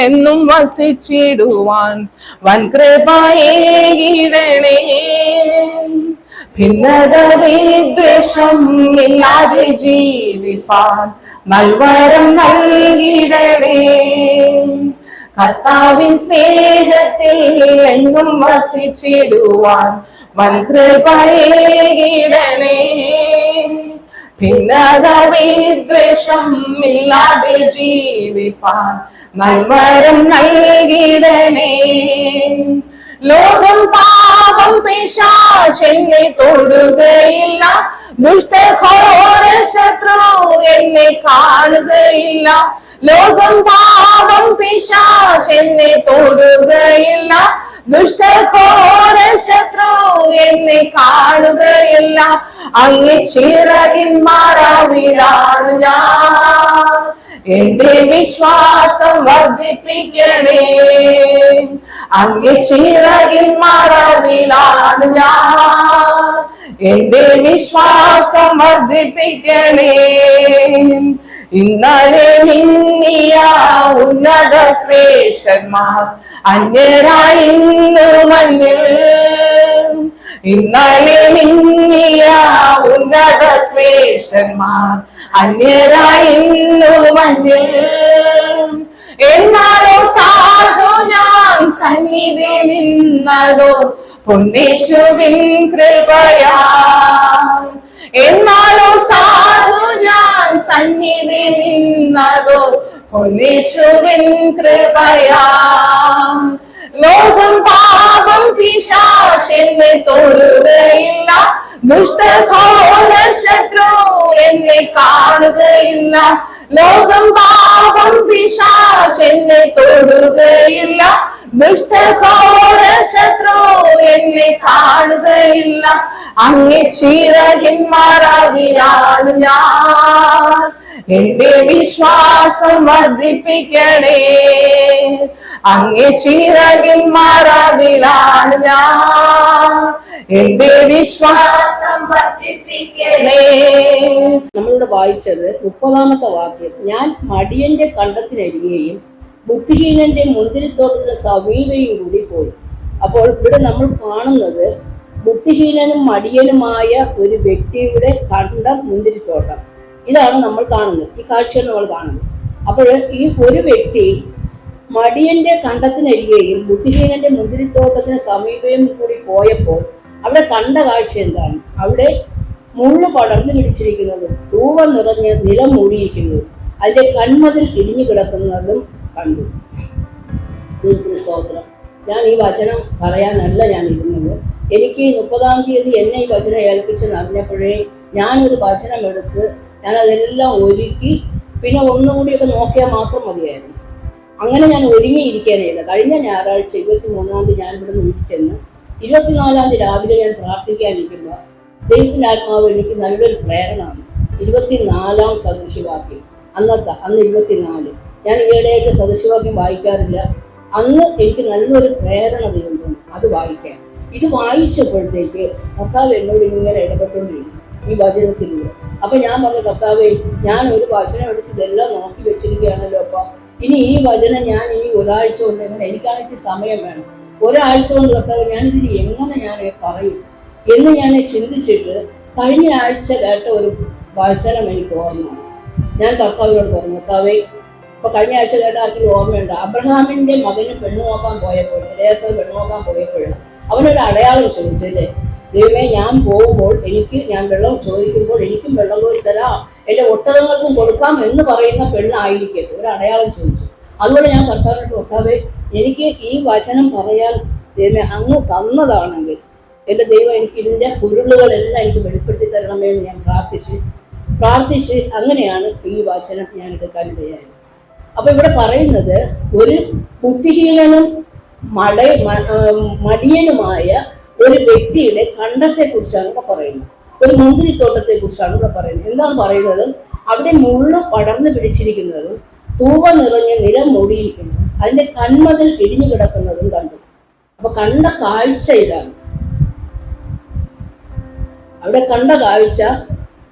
എന്നും വസിച്ചിടുവാൻ വൻകൃപയേകിടണേ. ഭിന്നത വിദ്വേഷം ഇല്ലാതെ ജീവിപ്പാൻ നൽവരം നൽകിടണേ. കർത്താവിൻ സ്നേഹത്തിൽ എന്നും വസിച്ചിടുവാൻ വൻകൃപയേകിടണേ. ഭിന്നത വിദ്വേഷം ഇല്ലാതെ ജീവിപ്പാൻ നൽവരം നൽകിടണേ. ലോകം പാപം പിശാചെന്നെ തൊടുകയില്ല, ദുഷ്ടഘോര ശത്രു എന്നെ കാണുകയില്ല. ലോകം പാപം പിശാചെന്നെ തൊടുകയില്ല, ദുഷ്ടഘോര ശത്രു എന്നെ കാണുകയില്ല. അങ്ങ് ചിറകിൻ മറവിലാണ് ഞാൻ, എന്റെ വിശ്വാസം വർദ്ധിപ്പിക്കണേ. അങ്ങ് ചിറകിൻ മറവിലാണ് ഞാൻ, എന്റെ വിശ്വാസം വർദ്ധിപ്പിക്കണേ. ഇന്നലെ നിന്നിയ ഉന്നത ശ്രേഷ്ഠന്മാർ അന്യരായി ഇന്ന് മഞ്ഞിൽ. ഇന്നലെ നിന്നിയ ഉന്നത ശ്രേഷ്ഠന്മാർ അന്യരായി ഇന്ന് മഞ്ഞിൽ. എന്നാലോ സാധു ഞാൻ സന്നിധി നിന്നതോ പൊന്നേശുവിൻ കൃപയാ. എന്നാലോ സാധു ഞാൻ സന്നിധി നിന്നതോ പൊന്നേശുവിൻ കൃപയാ. ലോകം പാപം പിശാചെന്നെ തൊടുകയില്ല, ദുഷ്ടഘോര ശത്രു എന്നെ കാണുകയില്ല. ലോകം പാപം പിശാചെന്നെ തൊടുകയില്ല, ദുഷ്ടഘോര ശത്രു എന്നെ കാണുകയില്ല. അങ്ങേ ചിറകിൻ മറവിലാണ് ഞാൻ, എന്റെ വിശ്വാസം വർദ്ധിപ്പിക്കണേ. അങ്ങേ ചിറകിൻ മറവിലാണ് ഞാൻ, എന്റെ വിശ്വാസം വർദ്ധിപ്പിക്കണേ. നമ്മളിവിടെ വായിച്ചത് 30-ാമത്തെ വാക്യം. ഞാൻ മടിയന്റെ കണ്ടത്തിനരികെയും ബുദ്ധിഹീനന്റെ മുന്തിരിത്തോട്ടത്തിന് സമീപയും കൂടി പോയി. അപ്പോൾ ഇവിടെ നമ്മൾ കാണുന്നത് ബുദ്ധിഹീനനും മടിയനുമായ ഒരു വ്യക്തിയുടെ കണ്ടം മുന്തിരിത്തോട്ടം. ഇതാണ് നമ്മൾ കാണുന്നത്, ഈ കാഴ്ച നമ്മൾ കാണുന്നത്. അപ്പോൾ ഈ ഒരു വ്യക്തി മടിയന്റെ കണ്ടത്തിനരികെയും ബുദ്ധിഹീനന്റെ മുന്തിരിത്തോട്ടത്തിന് സമീപയും കൂടി പോയപ്പോൾ അവിടെ കണ്ട കാഴ്ച എന്താണ്? അവിടെ മുള്ളു പടർന്നു പിടിച്ചിരിക്കുന്നത്, തൂവ നിറഞ്ഞ് നിലം മൂടിയിരിക്കുന്നത്, അതിന്റെ കൺമതിൽ ഇടിഞ്ഞു കിടക്കുന്നതും കണ്ടു. സ്തോത്രം. ഞാൻ ഈ വചനം പറയാനല്ല ഞാൻ ഇരുന്നത്. എനിക്ക് 30-ാം തീയതി എന്നെ ഈ വചനം ഏൽപ്പിച്ചെന്ന് അറിഞ്ഞപ്പോഴേ ഞാനൊരു വചനം എടുത്ത് ഞാനതെല്ലാം ഒരുക്കി പിന്നെ ഒന്നുകൂടിയൊക്കെ നോക്കിയാൽ മാത്രം മതിയായിരുന്നു. അങ്ങനെ ഞാൻ ഒരുങ്ങിയിരിക്കാനില്ല. കഴിഞ്ഞ ഞായറാഴ്ച 23-ാം തീയതി ഞാൻ ഇവിടെ നിന്ന് വിളിച്ചെന്ന് 24-ാം തീയതി രാവിലെ ഞാൻ പ്രാർത്ഥിക്കാനിരിക്കുമ്പോൾ ദൈവത്തിൻ്റെ ആത്മാവ് എനിക്ക് നല്ലൊരു പ്രേരണമാണ്. 24-ാം സദൃശവാക്യം, അന്ന് 24 ഞാൻ ഈയിടെയായിട്ട് സദൃശവാക്യം വായിക്കാറില്ല. അന്ന് എനിക്ക് നല്ലൊരു പ്രേരണ തരുന്നു അത് വായിക്കാൻ. ഇത് വായിച്ചപ്പോഴത്തേക്ക് കർത്താവ് എന്നോട് ഇങ്ങനെ ഇടപെട്ടുകൊണ്ടിരുന്നു ഈ വചനത്തിലൂടെ. അപ്പൊ ഞാൻ പറഞ്ഞു, കർത്താവേ, ഞാൻ ഒരു വചനം എടുത്ത് ഇതെല്ലാം നോക്കി വെച്ചിരിക്കുകയാണല്ലോ. അപ്പൊ ഇനി ഈ വചനം ഞാൻ ഇനി ഒരാഴ്ച കൊണ്ട് എങ്ങനെ, എനിക്കാണെങ്കിൽ സമയം വേണം, ഒരാഴ്ച കൊണ്ട് കർത്താവ് ഞാനിതിന് എങ്ങനെ ഞാൻ പറയും എന്ന് ഞാൻ ചിന്തിച്ചിട്ട് കഴിഞ്ഞ ആഴ്ച കേട്ട ഒരു വചനം എനിക്ക് ഓർമ്മയാണ്. ഞാൻ കർത്താവിനോട് പറഞ്ഞു, കർത്താവേ, ഇപ്പൊ കഴിഞ്ഞ ആഴ്ച കേട്ട ആർക്കും ഓർമ്മയുണ്ട്, അബ്രഹാമിന്റെ മകന് പെണ്ണു നോക്കാൻ പോയപ്പോൾ, എലീയാസർ പെണ്ണു നോക്കാൻ പോയപ്പോൾ അവനൊരു അടയാളം ചോദിച്ചല്ലേ, ദൈവമേ, ഞാൻ പോകുമ്പോൾ ഞാൻ വെള്ളം ചോദിക്കുമ്പോൾ എനിക്കും വെള്ളം കോരി തരാം, എന്റെ ഒട്ടകങ്ങൾക്കും കൊടുക്കാം എന്ന് പറയുന്ന പെണ്ണായിരിക്കട്ടെ, ഒരു അടയാളം ചോദിച്ചു. അതുകൊണ്ട് ഞാൻ കർത്താവിനോട്, കർത്താവേ, എനിക്ക് ഈ വചനം പറയാൻ ദൈവമേ അങ്ങ് തന്നതാണെങ്കിൽ എൻ്റെ ദൈവം എനിക്ക് ഇതിൻ്റെ ഉരുളുകളെല്ലാം എനിക്ക് വെളിപ്പെടുത്തി തരണമേ എന്ന് ഞാൻ പ്രാർത്ഥിച്ച് അങ്ങനെയാണ് ഈ വചനം ഞാൻ എടുക്കാനിടയായത്. അപ്പൊ ഇവിടെ പറയുന്നത് ഒരു ബുദ്ധിഹീനനും മടിയനുമായ ഒരു വ്യക്തിയുടെ കണ്ടത്തെ കുറിച്ചാണ് ഇവിടെ പറയുന്നത്. ഒരു മുന്തിരിത്തോട്ടത്തെ കുറിച്ചാണ് ഇവിടെ പറയുന്നത്. എന്താണ് പറയുന്നത്? അവിടെ മുള്ളു പടർന്നു പിടിച്ചിരിക്കുന്നതും തൂവ നിറഞ്ഞ നിലം മൂടിയിരിക്കുന്നതും അതിന്റെ കൺമതിൽ ഇടിഞ്ഞു കിടക്കുന്നതും കണ്ടു. അപ്പൊ കണ്ട കാഴ്ച ഇതാണ്. അവിടെ കണ്ട കാഴ്ച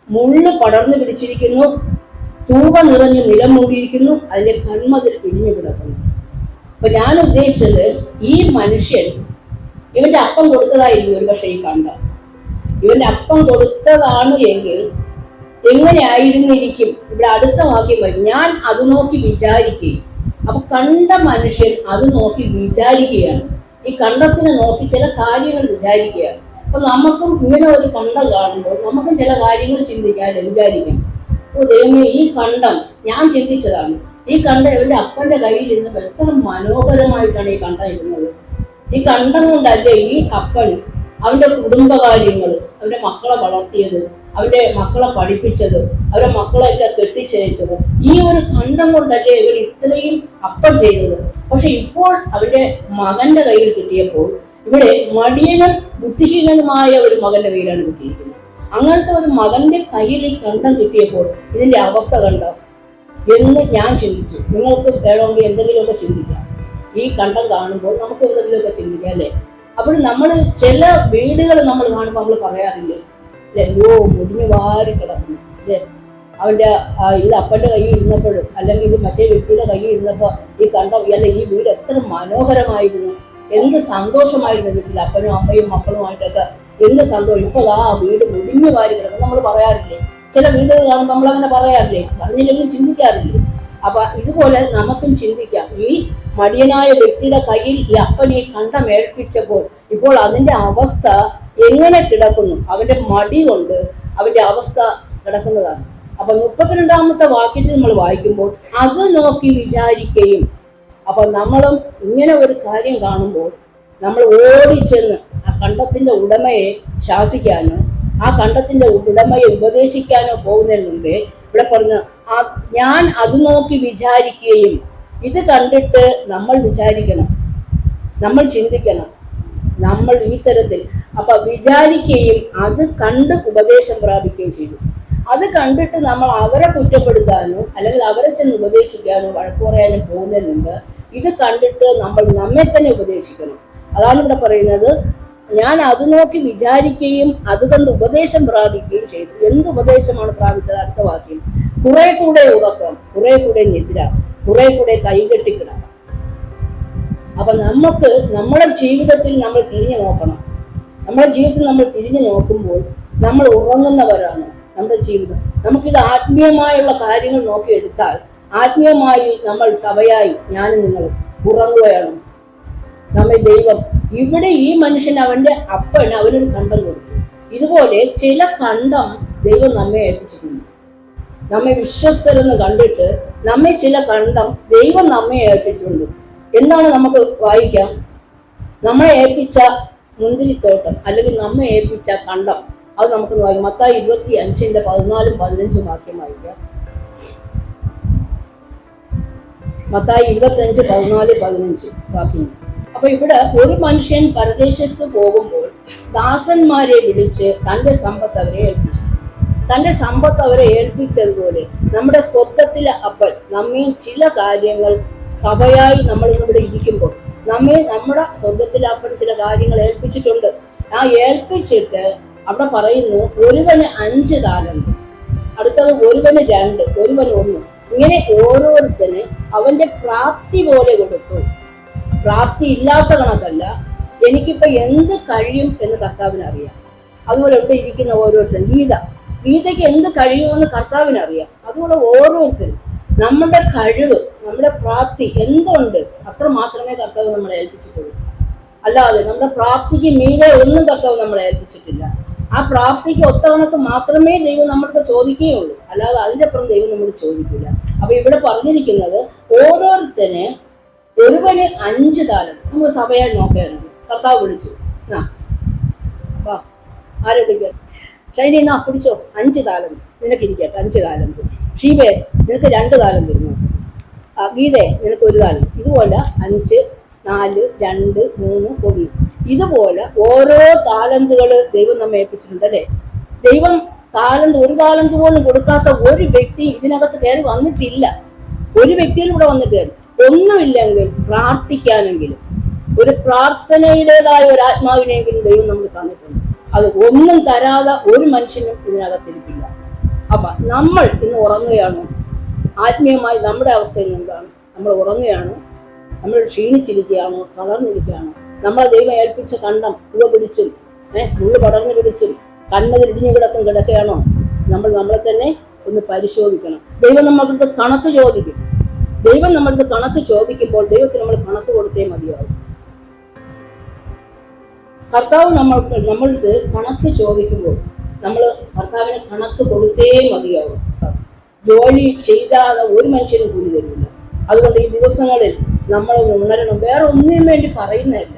മുള്ളു പടർന്നു പിടിച്ചിരിക്കുന്നു, തൂവ നിറഞ്ഞ് നിലം മൂടിയിരിക്കുന്നു, അതിന്റെ കൺമതിൽ ഇടിഞ്ഞു കിടക്കുന്നു. അപ്പൊ ഞാൻ ഉദ്ദേശിച്ചത് ഈ മനുഷ്യൻ ഇവന്റെ അപ്പം കൊടുത്തതായിരിക്കും ഒരു പക്ഷെ ഈ കണ്ടം. ഇവന്റെ അപ്പം കൊടുത്തതാണ് എങ്കിൽ എങ്ങനെയായിരുന്നിരിക്കും? ഇവിടെ അടുത്ത വാക്യം വരും, ഞാൻ അത് നോക്കി വിചാരിക്കുകയും. അപ്പൊ കണ്ട മനുഷ്യൻ അത് നോക്കി വിചാരിക്കുകയാണ്. ഈ കണ്ടത്തിനെ നോക്കി ചില കാര്യങ്ങൾ വിചാരിക്കുകയാണ്. അപ്പൊ നമുക്കും ഇങ്ങനെ ഒരു കണ്ടം കാണുമ്പോൾ നമുക്കും ചില കാര്യങ്ങൾ ചിന്തിക്കാൻ വിചാരിക്കാം. ഓ ദൈവമേ, ഈ കണ്ടം ഞാൻ ചിന്തിച്ചതാണ്. ഈ കണ്ടം ഇവന്റെ അപ്പന്റെ കയ്യിൽ ഇരുന്നപ്പോൾ എത്ര മനോഹരമായിട്ടാണ് ഈ കണ്ടം ഇരുന്നത്. ഈ കണ്ടം കൊണ്ടല്ലേ ഈ അപ്പൻ അവന്റെ കുടുംബകാര്യങ്ങൾ, അവന്റെ മക്കളെ വളർത്തിയത്, അവന്റെ മക്കളെ പഠിപ്പിച്ചത്, അവരുടെ മക്കളെയൊക്കെ കെട്ടിച്ചയച്ചത്. ഈ ഒരു കണ്ടം കൊണ്ടല്ലേ ഇവർ ഇത്രയും അപ്പം ചെയ്തത്. പക്ഷെ ഇപ്പോൾ അവന്റെ മകന്റെ കയ്യിൽ കിട്ടിയപ്പോൾ ഇവിടെ മടിയനും ബുദ്ധിഹീനനുമായ ഒരു മകന്റെ കയ്യിലാണ് കിട്ടിയിരിക്കുന്നത്. അങ്ങനത്തെ ഒരു മകന്റെ കയ്യിൽ ഈ കണ്ടം കിട്ടിയപ്പോൾ ഇതിന്റെ അവസ്ഥ കണ്ടോ എന്ന് ഞാൻ ചിന്തിച്ചു. നിങ്ങൾക്ക് വേണമെങ്കിൽ എന്തെങ്കിലുമൊക്കെ ചിന്തിക്കാം. ഈ കണ്ടം കാണുമ്പോൾ നമുക്ക് എന്തെങ്കിലുമൊക്കെ ചിന്തിക്കാം അല്ലേ? അപ്പോൾ നമ്മൾ ചില വീടുകൾ നമ്മൾ കാണുമ്പോൾ നമ്മൾ പറയാറില്ലേ, അല്ലെ, അയ്യോ മുടിഞ്ഞു വാരി കിടക്കുന്നു അല്ലേ, അവന്റെ ഇത് അപ്പന്റെ കയ്യിൽ ഇരുന്നപ്പോഴും അല്ലെങ്കിൽ ഇത് മറ്റേ വ്യക്തിയുടെ കയ്യിൽ ഇരുന്നപ്പോൾ ഈ കണ്ടം അല്ലെ ഈ വീട് എത്ര മനോഹരമായിരുന്നു, എന്ത് സന്തോഷമായിരുന്നു വീട്ടിൽ അപ്പനും അമ്മയും മക്കളുമായിട്ടൊക്കെ എന്ത് സന്തോഷം. ഇപ്പോൾ ആ വീട് മുടിഞ്ഞു വാരി കിടക്കുന്നു നമ്മൾ പറയാറില്ലേ? ചില വീടുകൾ കാണുമ്പോൾ നമ്മളങ്ങനെ പറയാറില്ലേ? പറഞ്ഞില്ലെങ്കിലും ചിന്തിക്കാറില്ലേ? അപ്പൊ ഇതുപോലെ നമുക്കും ചിന്തിക്കാം. ഈ മടിയനായ വ്യക്തിയുടെ കയ്യിൽ ഈ അപ്പൻ ഈ കണ്ടം ഏൽപ്പിച്ചപ്പോൾ ഇപ്പോൾ അതിന്റെ അവസ്ഥ എങ്ങനെ കിടക്കുന്നു, അവന്റെ മടി കൊണ്ട് അവന്റെ അവസ്ഥ കിടക്കുന്നതാണ്. അപ്പൊ 32-ാമത്തെ വാക്യത്തിൽ നമ്മൾ വായിക്കുമ്പോൾ അത് നോക്കി വിചാരിക്കുകയും. അപ്പൊ നമ്മളും ഇങ്ങനെ ഒരു കാര്യം കാണുമ്പോൾ നമ്മൾ ഓടിച്ചെന്ന് ആ കണ്ടത്തിന്റെ ഉടമയെ ശാസിക്കാനോ ആ കണ്ടത്തിന്റെ ഉടമയെ ഉപദേശിക്കാനോ പോകുന്നതിന് മുമ്പേ ഇവിടെ പറഞ്ഞ ഞാൻ അത് നോക്കി വിചാരിക്കുകയും. ഇത് കണ്ടിട്ട് നമ്മൾ വിചാരിക്കണം, നമ്മൾ ചിന്തിക്കണം, നമ്മൾ ഈ തരത്തിൽ അപ്പൊ വിചാരിക്കുകയും അത് കണ്ട് ഉപദേശം പ്രാപിക്കുകയും ചെയ്തു. അത് കണ്ടിട്ട് നമ്മൾ അവരെ കുറ്റപ്പെടുത്താനോ അല്ലെങ്കിൽ അവരെ ചെന്ന് ഉപദേശിക്കാനോ വഴക്കു പറയാനോ പോകുന്നതിന് മുമ്പ് ഇത് കണ്ടിട്ട് നമ്മൾ നമ്മെ തന്നെ ഉപദേശിക്കണം. അതാണ് ഇവിടെ പറയുന്നത്, ഞാൻ അത് നോക്കി വിചാരിക്കുകയും അതുകൊണ്ട് ഉപദേശം പ്രാപിക്കുകയും ചെയ്തു. എന്ത് ഉപദേശമാണ് പ്രാപിച്ചത്? അടുത്ത വാക്യം, കുറെ കൂടെ ഉറക്കം, കുറെ കൂടെ നിദ്ര, കുറെ കൂടെ കൈകെട്ടിക്കിടക്കാം. അപ്പൊ നമുക്ക് നമ്മുടെ ജീവിതത്തിൽ നമ്മൾ തിരിഞ്ഞു നോക്കണം. നമ്മുടെ ജീവിതത്തിൽ നമ്മൾ തിരിഞ്ഞു നോക്കുമ്പോൾ നമ്മൾ ഉറങ്ങുന്നവരാണ് നമ്മുടെ ജീവിതം. നമുക്കിത് ആത്മീയമായുള്ള കാര്യങ്ങൾ നോക്കിയെടുത്താൽ ആത്മീയമായി നമ്മൾ സഭയായി ഞാനും നിങ്ങളും ഉറങ്ങുകയാണ്. നമ്മെ ദൈവം ഇവിടെ ഈ മനുഷ്യൻ അവന്റെ അപ്പൻ അവനൊരു കണ്ടം കൊടുത്തു. ഇതുപോലെ ചില കണ്ടം ദൈവം നമ്മെ ഏൽപ്പിച്ചിട്ടുണ്ട്. നമ്മെ വിശ്വസ്തരെന്ന് കണ്ടിട്ട് നമ്മെ ചില കണ്ടം ദൈവം നമ്മെ ഏൽപ്പിച്ചിട്ടുണ്ട്. എന്താണ് നമുക്ക് വായിക്കാം? നമ്മളെ ഏൽപ്പിച്ച മുന്തിരിത്തോട്ടം അല്ലെങ്കിൽ നമ്മെ ഏൽപ്പിച്ച കണ്ടം, അത് നമുക്ക് വായിക്കാം. മത്തായി 25:14-15 വാക്യം വായിക്കാം. മത്തായി 25:14-15 വാക്യം. അപ്പൊ ഇവിടെ ഒരു മനുഷ്യൻ പരദേശത്ത് പോകുമ്പോൾ ദാസന്മാരെ വിളിച്ച് തന്റെ സമ്പത്ത് അവരെ ഏൽപ്പിച്ചു. തന്റെ സമ്പത്ത് അവരെ ഏൽപ്പിച്ചതുപോലെ നമ്മുടെ സ്വത്വത്തിലെ അപ്പൻ നമ്മെ ചില കാര്യങ്ങൾ സഭയായി നമ്മൾ ഇവിടെ ഇരിക്കുമ്പോൾ നമ്മെ നമ്മുടെ സ്വത്വത്തിലെ അപ്പൻ ചില കാര്യങ്ങൾ ഏൽപ്പിച്ചിട്ടുണ്ട്. ആ ഏൽപ്പിച്ചിട്ട് അവിടെ പറയുന്നു, ഒരുവന് 5 താലന്ത്, അടുത്തത് ഒരുവന് 2, ഒരുവന് 1. ഇങ്ങനെ ഓരോരുത്തന് അവന്റെ പ്രാപ്തി പോലെ കൊടുത്തു. പ്രാപ്തി ഇല്ലാത്ത കണക്കല്ല, എനിക്കിപ്പോ എന്ത് കഴിയും എന്ന് കർത്താവിന് അറിയാം. അതുപോലെ ഇവിടെ ഇരിക്കുന്ന ഓരോരുത്തരും ഗീതയ്ക്ക് എന്ത് കഴിയുമെന്ന് കർത്താവിന് അറിയാം. അതുപോലെ ഓരോരുത്തരും നമ്മുടെ കഴിവ്, നമ്മുടെ പ്രാപ്തി എന്തുണ്ട് അത്ര മാത്രമേ കർത്താവ് നമ്മളെ ഏൽപ്പിച്ചിട്ടുള്ളൂ. അല്ലാതെ നമ്മുടെ പ്രാപ്തിക്ക് മീതെ ഒന്നും കർത്താവ് നമ്മളെ ഏൽപ്പിച്ചിട്ടില്ല. ആ പ്രാപ്തിക്ക് ഒത്ത കണക്ക് മാത്രമേ ദൈവം നമ്മൾക്ക് ചോദിക്കുകയുള്ളൂ, അല്ലാതെ അതിൻ്റെ അപ്പുറം ദൈവം നമ്മൾ ചോദിക്കില്ല. അപ്പൊ ഇവിടെ പറഞ്ഞിരിക്കുന്നത് ഓരോരുത്തന് ഒരുവന് 5 താലന്ത്. നമ്മൾ സഭയായി നോക്കുകയാണ്. കർത്താവ് വിളിച്ചു, വാ ആരെ വിളിക്കാം, ഷൈനി എന്നാ പിടിച്ചോ, 5 താലന്ത് നിനക്ക് ഇരിക്കട്ടെ, 5 താലന്ത്. ഷീബേ നിനക്ക് 2 താലന്ത് ഇരുന്നു. ഗീതേ നിനക്ക് 1 താലന്ത്. ഇതുപോലെ 5, 4, 2, 3, 1. ഇതുപോലെ ഓരോ താലന്തുകൾ ദൈവം നമ്മെ ഏൽപ്പിച്ചിട്ടുണ്ട് അല്ലേ? ദൈവം ഒരു താലന്ത് പോലും കൊടുക്കാത്ത ഒരു വ്യക്തി ഇതിനകത്ത് കയറി വന്നിട്ടില്ല. ഒരു വ്യക്തിയിൽ ഇവിടെ വന്നിട്ട് ഒന്നുമില്ലെങ്കിൽ പ്രാർത്ഥിക്കാനെങ്കിലും ഒരു പ്രാർത്ഥനയുടേതായ ഒരു ആത്മാവിനെങ്കിലും ദൈവം നമുക്ക് തന്നിട്ടുണ്ട്. അത് ഒന്നും തരാതെ ഒരു മനുഷ്യനും ഇതിനകത്തിരിക്കില്ല. അപ്പൊ നമ്മൾ ഇന്ന് ഉറങ്ങുകയാണോ? ആത്മീയമായി നമ്മുടെ അവസ്ഥയിൽ എന്താണ്? നമ്മൾ ഉറങ്ങുകയാണോ? നമ്മൾ ക്ഷീണിച്ചിരിക്കുകയാണോ, തളർന്നിരിക്കുകയാണോ, നമ്മളെ ദൈവം ഏൽപ്പിച്ച കണ്ടം ഇവ പിടിച്ചും മുള്ളു പടർന്നു പിടിച്ചും കണ്ണതിൽ ഇടിഞ്ഞു കിടക്കുകയാണോ? നമ്മളെ തന്നെ ഒന്ന് പരിശോധിക്കണം. ദൈവം നമ്മൾക്ക് കണക്ക് ചോദിക്കും. ദൈവം നമ്മൾക്ക് കണക്ക് ചോദിക്കുമ്പോൾ ദൈവത്തിന് നമ്മൾ കണക്ക് കൊടുത്തേ മതിയാവും. കർത്താവ് നമ്മൾക്ക് കണക്ക് ചോദിക്കുമ്പോൾ നമ്മൾ കർത്താവിന് കണക്ക് കൊടുത്തേ മതിയാവും. ജോലി ചെയ്താതെ ഒരു മനുഷ്യനും കൂലി തരില്ല. അതുകൊണ്ട് ഈ ദിവസങ്ങളിൽ നമ്മൾ ഉണരണം. വേറെ ഒന്നിനും വേണ്ടി പറയുന്നതല്ല.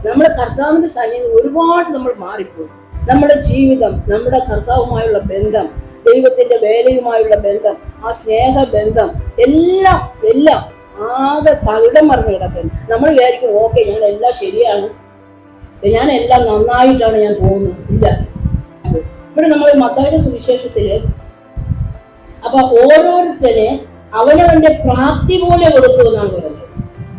നമ്മുടെ കർത്താവിന്റെ സന്നിധിയിൽ ഒരുപാട് നമ്മൾ മാറിപ്പോയി. നമ്മുടെ ജീവിതം, നമ്മുടെ കർത്താവുമായുള്ള ബന്ധം, ദൈവത്തിന്റെ വേലയുമായുള്ള ബന്ധം, ആ സ്നേഹബന്ധം എല്ലാം ആകെ തകിടം മറിഞ്ഞ് കിടക്കുന്നു. നമ്മൾ വിചാരിക്കും ഓക്കെ, ഞാൻ എല്ലാം ശരിയാണ്, ഞാൻ എല്ലാം നന്നായിട്ടാണ് ഞാൻ പോകുന്നത്. ഇല്ല. ഇവിടെ നമ്മൾ മത്തായിയുടെ സുവിശേഷത്തില് അപ്പൊ ഓരോരുത്തരെ അവനവന്റെ പ്രാപ്തി പോലെ കൊടുത്തു എന്നാണ് പറയുന്നത്.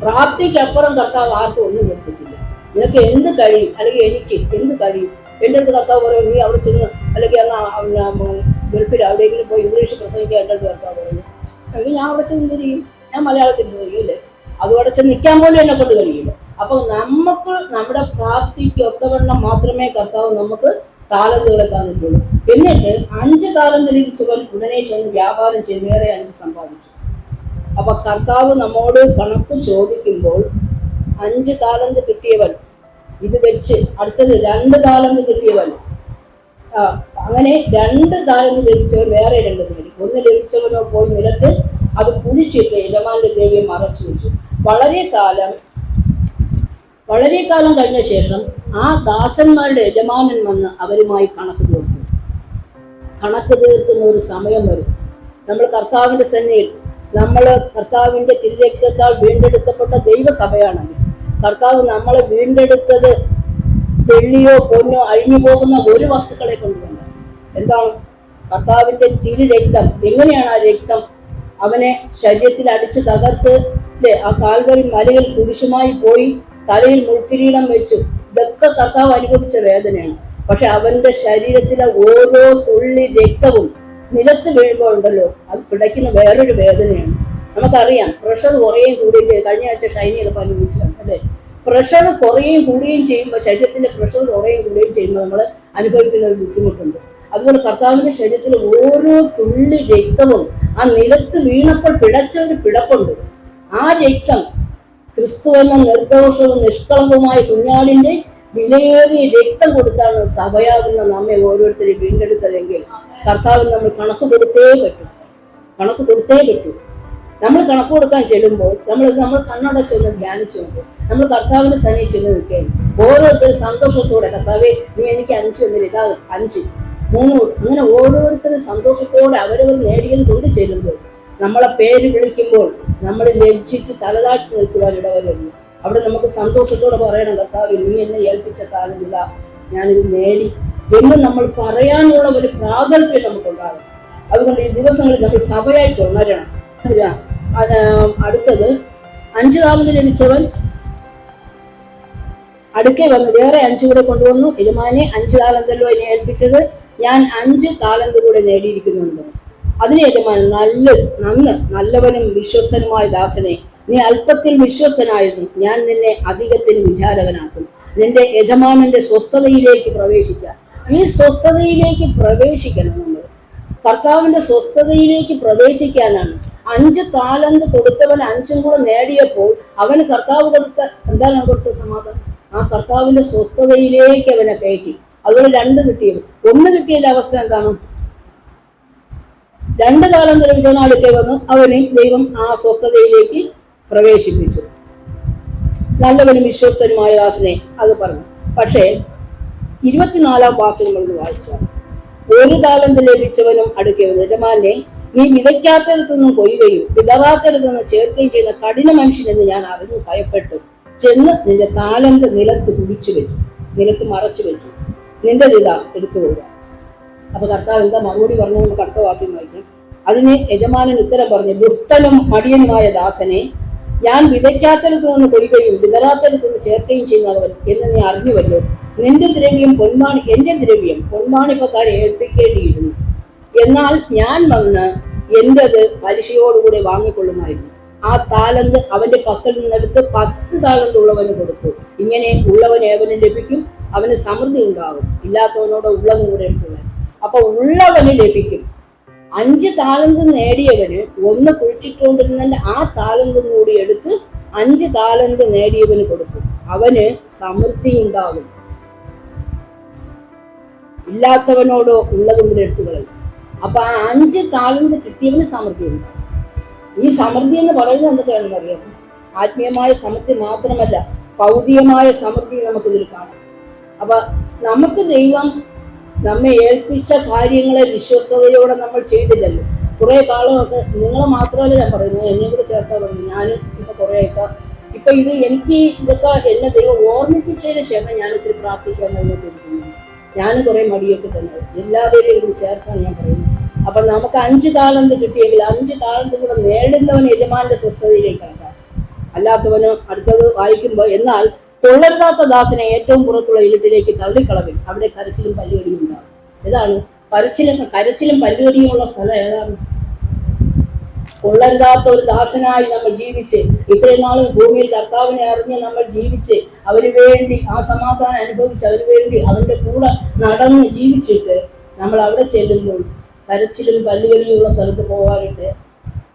പ്രാപ്തിക്കപ്പുറം കർത്താവ് ആർക്കും ഒന്നും കൊടുത്തിട്ടില്ല. നിനക്ക് എന്ത് കഴിയും, അല്ലെങ്കിൽ എനിക്ക് എന്ത് കഴിയും. എൻ്റെ അടുത്ത് കർത്താവ് പറയും, നീ അവിടെ ചെന്ന് അല്ലെങ്കിൽ അങ്ങ് ഗൾഫിൽ എവിടെയെങ്കിലും പോയി ഇംഗ്ലീഷ് പ്രസംഗിക്കാൻ എൻ്റെ അടുത്ത് കർത്താവ് പറയുന്നു. അല്ലെങ്കിൽ ഞാൻ അവിടെ ചെന്ന് തിരിയും, ഞാൻ മലയാളത്തിൽ കഴിയില്ലേ, അതുപോലെ ചെന്ന് നിൽക്കാൻ പോലും എന്നെ കൊണ്ട് കഴിയില്ല. അപ്പൊ നമുക്ക് നമ്മുടെ പ്രാപ്തിക്ക് ഒത്തവണ്ണം മാത്രമേ കർത്താവ് നമുക്ക് താലന്തുകളെ തന്നിട്ടുള്ളൂ. എന്നിട്ട് 5 താലന്ത് ലഭിച്ചവൻ ഉടനെ ചെന്ന് വ്യാപാരം ചെയ്ത് വേറെ 5 സമ്പാദിച്ചു. അപ്പൊ കർത്താവ് നമ്മോട് കണക്ക് ചോദിക്കുമ്പോൾ 5 താലന്ത് കിട്ടിയവൻ ഇത് വെച്ച് അടുത്തത് 2 താലന്ത് കിട്ടിയവൻ, അങ്ങനെ 2 താലന്ത് ലഭിച്ചവൻ വേറെ 2 നേടി. 1 ലഭിച്ചവനോ പോയി നിലത്ത് അത് കുഴിച്ചിട്ട് യജമാന്റെ ദേവിയെ മറച്ചു വെച്ചു. വളരെ കാലം കഴിഞ്ഞ ശേഷം ആ ദാസന്മാരുടെ യജമാനൻ വന്ന് അവരുമായി കണക്ക് തീർത്തു. കണക്ക് തീർക്കുന്ന ഒരു സമയം വരും. നമ്മൾ കർത്താവിന്റെ സന്നിധിയിൽ, നമ്മൾ കർത്താവിന്റെ തിരുരക്തത്താൽ വീണ്ടെടുക്കപ്പെട്ട ദൈവസഭയാണെങ്കിൽ കർത്താവ് നമ്മളെ വീണ്ടെടുത്തത് വെള്ളിയോ പൊന്നോ അഴിഞ്ഞു പോകുന്ന ഒരു വസ്തുക്കളെ കൊണ്ടുവല്ല. എന്താണ്? കർത്താവിന്റെ തിരുരക്തം. എങ്ങനെയാണ് ആ രക്തം അവനെ ശരീരത്തിൽ അടിച്ച് തകർത്ത് ആ കാൽവരി മലയിൽ കുരിശുമായി പോയി തലയിൽ മുൾക്കിരീടം വെച്ചു. ഇതൊക്കെ കർത്താവ് അനുഭവിച്ച വേദനയാണ്. പക്ഷെ അവന്റെ ശരീരത്തിലെ ഓരോ തുള്ളി രക്തവും നിലത്ത് വീഴുമ്പോൾ ഉണ്ടല്ലോ, അത് പിടയ്ക്കുന്ന വേറൊരു വേദനയാണ്. നമുക്കറിയാം, പ്രഷർ കുറയുകയും കൂടുകയും ചെയ്യും. കഴിഞ്ഞ ആഴ്ച ഷൈനി അത് അനുഭവിച്ചതാണ് അല്ലേ? പ്രഷർ കുറയുകയും കൂടുകയും ചെയ്യുമ്പോൾ, ശരീരത്തിന്റെ പ്രഷർ കുറയുകയും കൂടുകയും ചെയ്യുമ്പോൾ നമ്മൾ അനുഭവിക്കുന്ന ഒരു ബുദ്ധിമുട്ടുണ്ട്. അതുപോലെ കർത്താവിന്റെ ശരീരത്തിലെ ഓരോ തുള്ളി രക്തവും ആ നിലത്ത് വീണപ്പോൾ പിടച്ച ഒരു പിടപ്പുണ്ട്. ആ രക്തം ക്രിസ്തു എന്ന നിർദോഷവും നിഷ്കളങ്കവുമായ കുഞ്ഞാടിന്റെ വിലയേറിയ രക്തം കൊടുത്താണ് സഭയാകുന്ന നമ്മെ ഓരോരുത്തരെയും വീണ്ടെടുത്തതെങ്കിൽ കർത്താവിന് നമ്മൾ കണക്ക് കൊടുത്തേ പറ്റൂ. നമ്മൾ കണക്ക് കൊടുക്കാൻ ചെല്ലുമ്പോൾ നമ്മൾ കണ്ണടച്ചൊന്ന് ധ്യാനിച്ചു നോക്കും. നമ്മൾ കർത്താവിന്റെ സന്നിധിയിൽ ചെന്ന് നിൽക്കുകയും ഓരോരുത്തരും സന്തോഷത്തോടെ, കർത്താവേ നീ എനിക്ക് 5 തന്നില്ല, ഇതാ 5, 3, അങ്ങനെ ഓരോരുത്തരും സന്തോഷത്തോടെ അവരവർ നേടിയത് കൊണ്ട് ചെല്ലുമ്പോൾ നമ്മളെ പേര് വിളിക്കുമ്പോൾ നമ്മൾ ലജ്ജിച്ച് തലതാഴ്ച നിൽക്കുവാൻ ഇടവരുന്നു. അവിടെ നമുക്ക് സന്തോഷത്തോടെ പറയണം, കർത്താവ് നീ എന്നെ ഏൽപ്പിച്ച താലന്തില്ല, ഞാനിത് നേടി എന്ന് നമ്മൾ പറയാനുള്ള ഒരു പ്രാഗൽഭ്യം നമുക്കുണ്ടാകും. അതുകൊണ്ട് ഈ ദിവസങ്ങളിൽ നമ്മൾ സഭയായിട്ട് ഉണരണം. അടുത്തത് 5 താലന്ത് ലഭിച്ചവൻ അടുക്കെ വന്ന് വേറെ 5 കൂടെ കൊണ്ടുവന്നു. യജമാനെ 5 താലന്തല്ലോ എന്നെ ഏൽപ്പിച്ചത്, ഞാൻ 5 താലന്ത് കൂടെ നേടിയിരിക്കുന്നുണ്ട്. അതിന് യജമാനൻ, നല്ലവനും വിശ്വസ്തനുമായ ദാസനെ, നീ അല്പത്തിൽ വിശ്വസ്തനായിരുന്നു, ഞാൻ നിന്നെ അധികത്തിന് വിചാരകനാക്കും. നിന്റെ യജമാനന്റെ സ്വസ്ഥതയിലേക്ക് പ്രവേശിക്കാം. ഈ സ്വസ്ഥതയിലേക്ക് പ്രവേശിക്കണം. നമ്മൾ കർത്താവിന്റെ സ്വസ്ഥതയിലേക്ക് പ്രവേശിക്കാനാണ്. 5 താലന്ത് കൊടുത്തവൻ 5 കൂടെ നേടിയപ്പോൾ അവന് കർത്താവ് എന്താണ് കൊടുത്ത സമാധാനം? ആ കർത്താവിന്റെ സ്വസ്ഥതയിലേക്ക് അവനെ കയറ്റി. അതുപോലെ 2 കിട്ടിയത്. 1 കിട്ടിയതിന്റെ അവസ്ഥ എന്താണ്? 2 താലന്ത് ലഭിച്ചവൻ അടുക്കെ വന്നു, അവനെ ദൈവം ആ സ്വസ്ഥതയിലേക്ക് പ്രവേശിപ്പിച്ചു. നല്ലവനും വിശ്വസ്തനുമായ ദാസനെ അത് പറഞ്ഞു. പക്ഷേ 24-ാം വാക്യം നമ്മൾ വായിച്ചാൽ, 1 താലന്ത് ലഭിച്ചവനും അടുക്കെ വന്നു, യജമാനെ നീ വിതയ്ക്കാത്തടത്തു നിന്നും കൊയ്യുകയും വിതറാത്തടത്തു നിന്ന് ചേർക്കുകയും ചെയ്യുന്ന കഠിന മനുഷ്യനെന്ന് ഞാൻ അറിഞ്ഞു ഭയപ്പെട്ടു. ചെന്ന് നിന്റെ താലന്ത് നിലത്ത് മറച്ചു വെച്ചു, നിന്റെ ഇതാ എടുത്തുകൊള്ളുക. അപ്പൊ കർത്താവ് എന്താ മറുപടി പറഞ്ഞു? നമുക്ക് അടുത്ത വാക്യം വായിക്കാം. അതിന് യജമാനൻ ഉത്തരം പറഞ്ഞു, ദുഷ്ടനും മടിയനുമായ ദാസനെ, ഞാൻ വിതയ്ക്കാത്തടത്തു നിന്ന് കൊയ്യുകയും വിതറാത്തടത്തു നിന്ന് ചേർക്കുകയും ചെയ്യുന്നവൻ എന്ന് നീ അറിഞ്ഞുവല്ലോ. നിന്റെ ദ്രവ്യം എന്റെ ദ്രവ്യം പൊന്മാണിപ്പക്കാരെ ഏൽപ്പിക്കേണ്ടിയിരുന്നു. എന്നാൽ ഞാൻ വന്ന് എന്റേത് പലിശയോടുകൂടെ വാങ്ങിക്കൊള്ളുമായിരുന്നു. ആ താലന്ത് അവന്റെ പക്കൽ നിന്നെടുത്ത് 10 താലന്ത് ഉള്ളവന് കൊടുത്തു. ഇങ്ങനെ ഉള്ളവൻ ഏവന് ലഭിക്കും, അവന് സമൃദ്ധി ഉണ്ടാകും. ഇല്ലാത്തവനോട് ഉള്ളതും കൂടെ എടുക്കുക. അപ്പൊ ഉള്ളവന് ലഭിക്കും. 5 താലന്ത് നേടിയവന് 1 കുഴിച്ചിട്ടുകൊണ്ടിരുന്നതിന്റെ ആ താലന്തും കൂടി എടുത്ത് 5 താലന്ത് നേടിയവന് കൊടുത്തു. അവന് സമൃദ്ധി ഉണ്ടാകും. ഇല്ലാത്തവനോട് ഉള്ളതും കൂടെ എടുത്തു കളയും. അപ്പൊ ആ 5 താലന്ത് കിട്ടിയവന് സമൃദ്ധി ഉണ്ടാകും. ഈ സമൃദ്ധി എന്ന് പറയുന്നത് എന്തൊക്കെയാണെന്ന് അറിയാം? ആത്മീയമായ സമൃദ്ധി മാത്രമല്ല, ഭൗതികമായ സമൃദ്ധി നമുക്കിതിൽ കാണാം. അപ്പൊ നമുക്ക് ദൈവം നമ്മെ ഏൽപ്പിച്ച കാര്യങ്ങളെ വിശ്വസ്തയോടെ നമ്മൾ ചെയ്തില്ലല്ലോ. കുറെ കാലമൊക്കെ നിങ്ങളെ മാത്രമല്ല ഞാൻ പറയുന്നത്, എന്നെ കൂടെ ചേർത്താ പറഞ്ഞു. ഞാൻ ഇപ്പൊ കുറേയൊക്കെ ഇപ്പൊ ഇത് എനിക്ക് ഇതൊക്കെ എന്നെ ദൈവം ഓർമ്മിപ്പിച്ചതിന് ശേഷം ഞാൻ ഇത്തിരി പ്രാർത്ഥിക്കാൻ തന്നെ കൊടുക്കുന്നു. ഞാൻ കുറെ മടിയൊക്കെ തന്നെ എല്ലാവരെയും കൂടി ചേർത്താണ് ഞാൻ പറയുന്നത്. അപ്പൊ നമുക്ക് 5 താലന്ത് കിട്ടിയെങ്കിൽ 5 താലന്ത് കൂടെ നേടുന്നവൻ യജമാന്റെ സ്വസ്ഥതയിലേക്ക് കടക്കാം. അല്ലാത്തവന് അടുത്തത് വായിക്കുമ്പോൾ, എന്നാൽ കൊള്ളരുതാത്ത ദാസനെ ഏറ്റവും പുറത്തുള്ള ഇരുട്ടിലേക്ക് തള്ളിക്കളവിൽ, അവിടെ കരച്ചിലും പല്ലുകടിയും ഉണ്ടാകും. ഏതാണ് കരച്ചിലും പല്ലുകടിയുമുള്ള സ്ഥലം ഏതാണ്? കൊള്ളരുതാത്ത ഒരു ദാസനായി നമ്മൾ ജീവിച്ച് ഇത്രയും നാളും ഭൂമിയിൽ കർത്താവിനെ അറിഞ്ഞ് നമ്മൾ ജീവിച്ച് അവന് വേണ്ടി ആ സമാധാനം അനുഭവിച്ച് അവന് വേണ്ടി അവന്റെ കൂടെ നടന്ന് ജീവിച്ചിട്ട് നമ്മൾ അവിടെ ചെല്ലുമ്പോൾ കരച്ചിലും പല്ലുകടിയുള്ള സ്ഥലത്ത് പോകാനായിട്ട്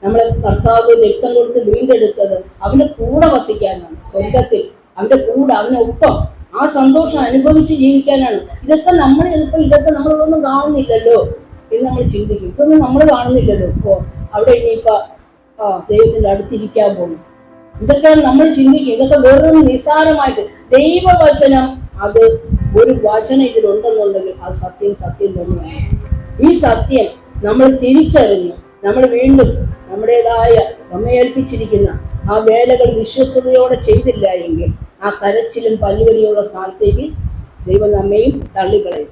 നമ്മളെ കർത്താവ് രക്തം കൊടുത്ത് വീണ്ടെടുത്തത് അവന്റെ കൂടെ വസിക്കാനാണ്. സ്വർഗത്തിൽ അവന്റെ കൂടെ അവനൊപ്പം ആ സന്തോഷം അനുഭവിച്ച് ജീവിക്കാനാണ്. ഇതൊക്കെ നമ്മൾ ചിലപ്പോൾ ഇതൊക്കെ നമ്മളൊന്നും കാണുന്നില്ലല്ലോ എന്ന് നമ്മൾ ചിന്തിക്കും. ഇതൊന്നും നമ്മൾ കാണുന്നില്ലല്ലോ. ഇപ്പോ അവിടെ ഇനിയിപ്പോ ദൈവത്തിന്റെ അടുത്തിരിക്കാൻ പോകും, ഇതൊക്കെ നമ്മൾ ചിന്തിക്കും. ഇതൊക്കെ വെറും നിസ്സാരമായിട്ട് ദൈവവചനം, അത് ഒരു വചനം ഇതിലുണ്ടെന്നുണ്ടെങ്കിൽ അത് സത്യം തന്നെയാണ്. ഈ സത്യം നമ്മൾ തിരിച്ചറിഞ്ഞ് നമ്മൾ വീണ്ടും നമ്മുടേതായ നമ്മെ ഏൽപ്പിച്ചിരിക്കുന്ന ആ വേലകൾ വിശ്വസ്തയോടെ ചെയ്തില്ല എങ്കിൽ ആ കരച്ചിലും പല്ലുകടിയുള്ള സ്ഥാനത്തേക്ക് ദൈവം നമ്മയും തള്ളിക്കളയും.